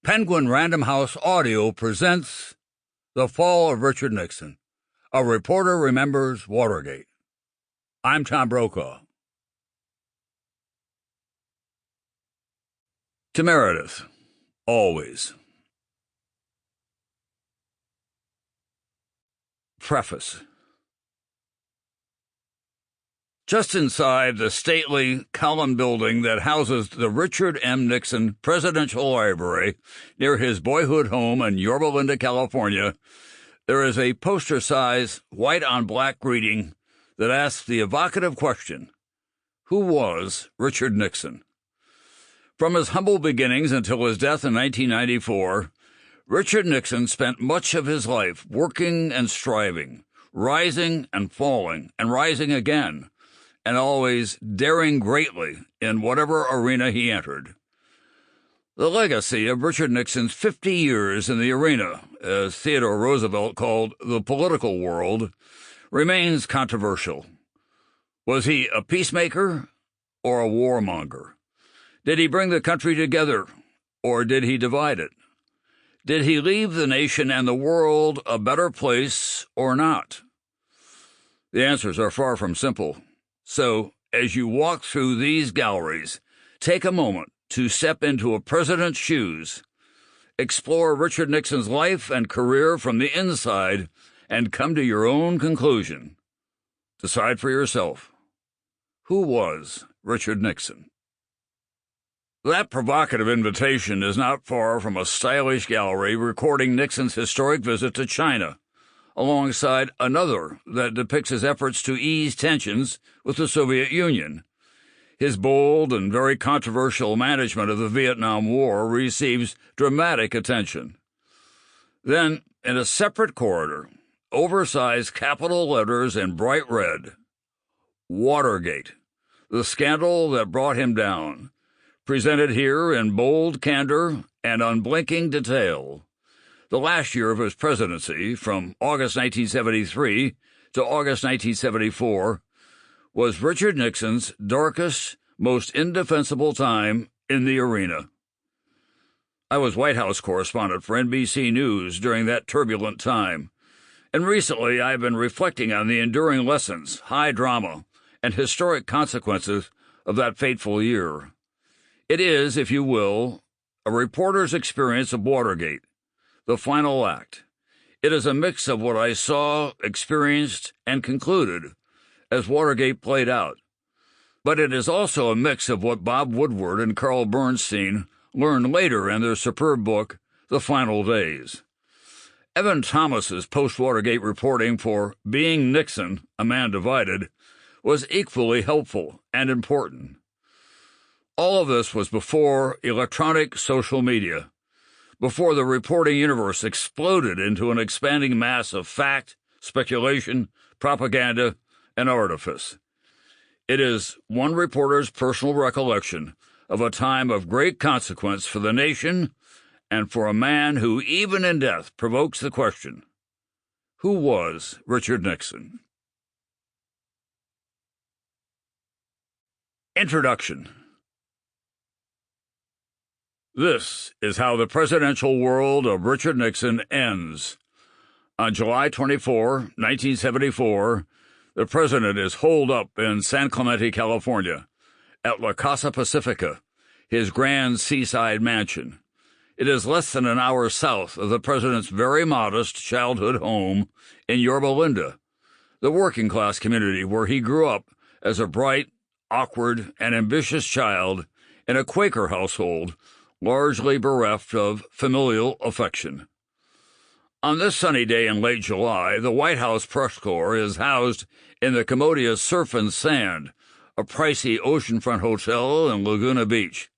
Penguin Random House Audio presents The Fall of Richard Nixon. A Reporter Remembers Watergate. I'm Tom Brokaw. To Meredith, always. Preface. Just inside the stately column building that houses the Richard M. Nixon Presidential Library near his boyhood home in Yorba Linda, California, there is a poster-size white-on-black greeting that asks the evocative question, who was Richard Nixon? From his humble beginnings until his death in 1994, Richard Nixon spent much of his life working and striving, rising and falling and rising again, and always daring greatly in whatever arena he entered. The legacy of Richard Nixon's 50 years in the arena, as Theodore Roosevelt called the political world, remains controversial. Was he a peacemaker or a warmonger? Did he bring the country together, or did he divide it? Did he leave the nation and the world a better place or not? The answers are far from simple. So, as you walk through these galleries, take a moment to step into a president's shoes, explore Richard Nixon's life and career from the inside, and come to your own conclusion. Decide for yourself. Who was Richard Nixon? That provocative invitation is not far from a stylish gallery recording Nixon's historic visit to China, alongside another that depicts his efforts to ease tensions with the Soviet Union. His bold and very controversial management of the Vietnam War receives dramatic attention. Then, in a separate corridor, oversized capital letters in bright red, Watergate, the scandal that brought him down, presented here in bold candor and unblinking detail. The last year of his presidency, from August 1973 to August 1974, was Richard Nixon's darkest, most indefensible time in the arena. I was White House correspondent for NBC News during that turbulent time, and recently I've been reflecting on the enduring lessons, high drama, and historic consequences of that fateful year. It is, if you will, a reporter's experience of Watergate, the final act. It is a mix of what I saw, experienced, and concluded as Watergate played out. But it is also a mix of what Bob Woodward and Carl Bernstein learned later in their superb book, The Final Days. Evan Thomas's post-Watergate reporting for Being Nixon, A Man Divided, was equally helpful and important. All of this was before electronic social media, before the reporting universe exploded into an expanding mass of fact, speculation, propaganda, and artifice. It is one reporter's personal recollection of a time of great consequence for the nation and for a man who, even in death, provokes the question, who was Richard Nixon? Introduction. This is how the presidential world of Richard Nixon ends. On July 24, 1974, the president is holed up in San Clemente, California, at La Casa Pacifica, his grand seaside mansion. It is less than an hour south of the president's very modest childhood home in Yorba Linda, the working-class community where he grew up as a bright, awkward, and ambitious child in a Quaker household largely bereft of familial affection. On this sunny day in late July, the White House press corps is housed in the commodious Surf and Sand, a pricey oceanfront hotel in Laguna Beach.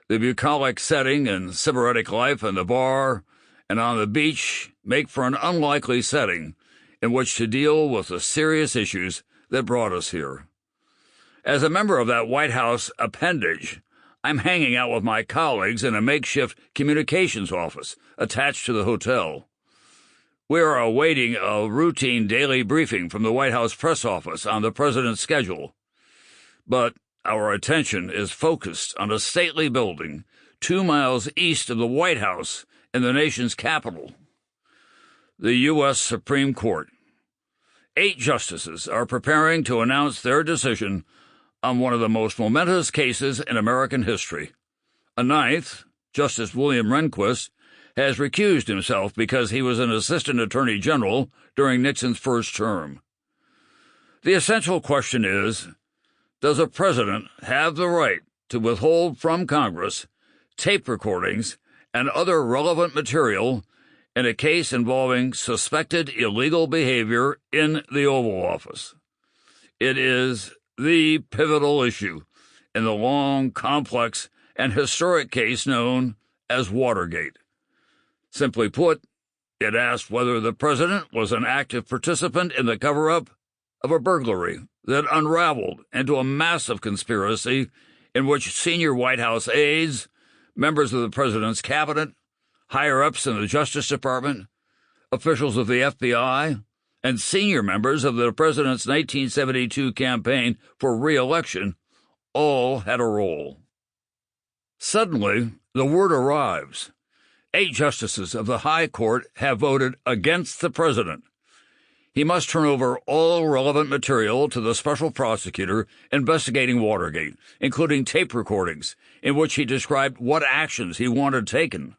The bucolic setting and sybaritic life in the bar and on the beach make for an unlikely setting in which to deal with the serious issues that brought us here. As a member of that White House appendage, I'm hanging out with my colleagues in a makeshift communications office attached to the hotel. We are awaiting a routine daily briefing from the White House press office on the president's schedule. But our attention is focused on a stately building 2 miles east of the White House in the nation's capital, the U.S. Supreme Court. 8 justices are preparing to announce their decision on one of the most momentous cases in American history. A 9th, Justice William Rehnquist, has recused himself because he was an assistant attorney general during Nixon's first term. The essential question is, does a president have the right to withhold from Congress tape recordings and other relevant material in a case involving suspected illegal behavior in the Oval Office? It is the pivotal issue in the long, complex, and historic case known as Watergate. Simply put, it asked whether the president was an active participant in the cover-up of a burglary that unraveled into a massive conspiracy in which senior White House aides, members of the president's cabinet, higher-ups in the Justice Department, officials of the FBI, and senior members of the president's 1972 campaign for re-election all had a role. Suddenly, the word arrives. 8 justices of the High Court have voted against the president. He must turn over all relevant material to the special prosecutor investigating Watergate, including tape recordings in which he described what actions he wanted taken.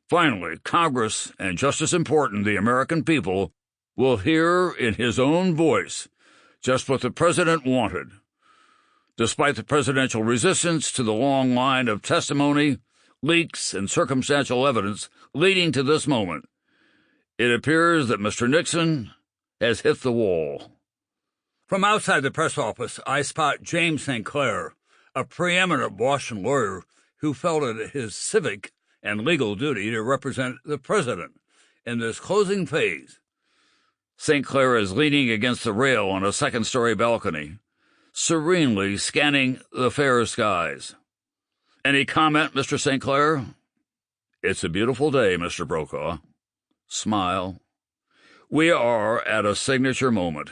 Finally, Congress, and just as important, the American people, will hear in his own voice just what the president wanted. Despite the presidential resistance to the long line of testimony, leaks, and circumstantial evidence leading to this moment, it appears that Mr. Nixon has hit the wall. From outside the press office, I spot James St. Clair, a preeminent Boston lawyer who felt it his civic and legal duty to represent the president in this closing phase. St. Clair is leaning against the rail on a second-story balcony, serenely scanning the fair skies. Any comment, Mr. St. Clair? It's a beautiful day, Mr. Brokaw. Smile. We are at a signature moment.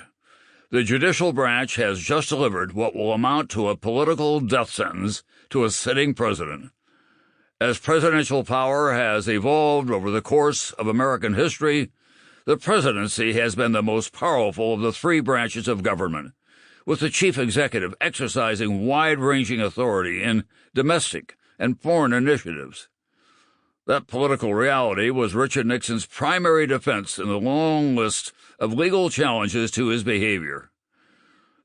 The judicial branch has just delivered what will amount to a political death sentence to a sitting president. As presidential power has evolved over the course of American history, the presidency has been the most powerful of the 3 branches of government, with the chief executive exercising wide-ranging authority in domestic and foreign initiatives. That political reality was Richard Nixon's primary defense in the long list of legal challenges to his behavior.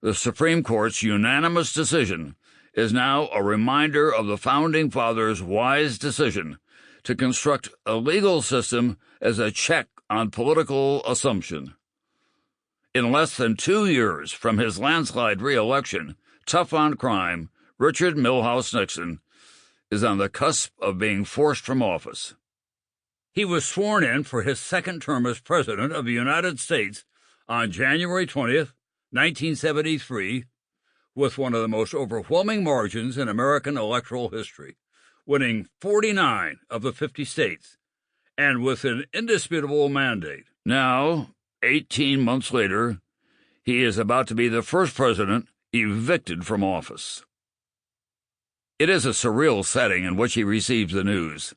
The Supreme Court's unanimous decision is now a reminder of the Founding Fathers' wise decision to construct a legal system as a check on political assumption. In less than 2 years from his landslide re-election, tough on crime, Richard Milhouse Nixon is on the cusp of being forced from office. He was sworn in for his second term as President of the United States on January 20th, 1973, with one of the most overwhelming margins in American electoral history, winning 49 of the 50 states, and with an indisputable mandate. Now, 18 months later, he is about to be the first president evicted from office. It is a surreal setting in which he receives the news.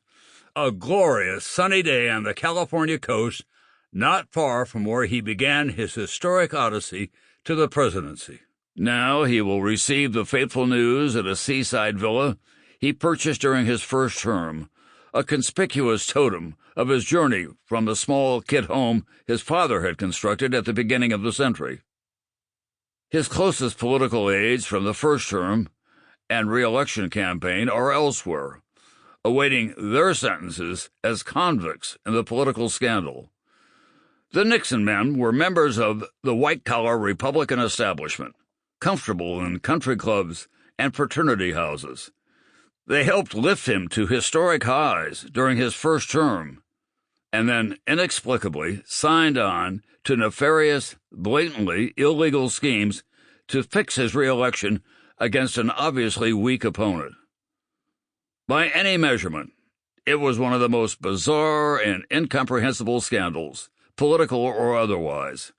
A glorious sunny day on the California coast, not far from where he began his historic odyssey to the presidency. Now he will receive the fateful news at a seaside villa he purchased during his first term, a conspicuous totem of his journey from the small kit home his father had constructed at the beginning of the century. His closest political aides from the first term and re-election campaign are elsewhere, awaiting their sentences as convicts in the political scandal. The Nixon men were members of the white-collar Republican establishment, comfortable in country clubs and fraternity houses. They helped lift him to historic highs during his first term, and then inexplicably signed on to nefarious, blatantly illegal schemes to fix his re-election against an obviously weak opponent. By any measurement, it was one of the most bizarre and incomprehensible scandals, political or otherwise.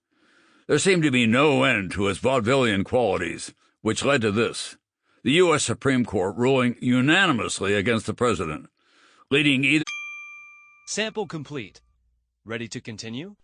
There seemed to be no end to its vaudevillian qualities, which led to this. the U.S. Supreme Court ruling unanimously against the president, leading either. Sample complete. Ready to continue?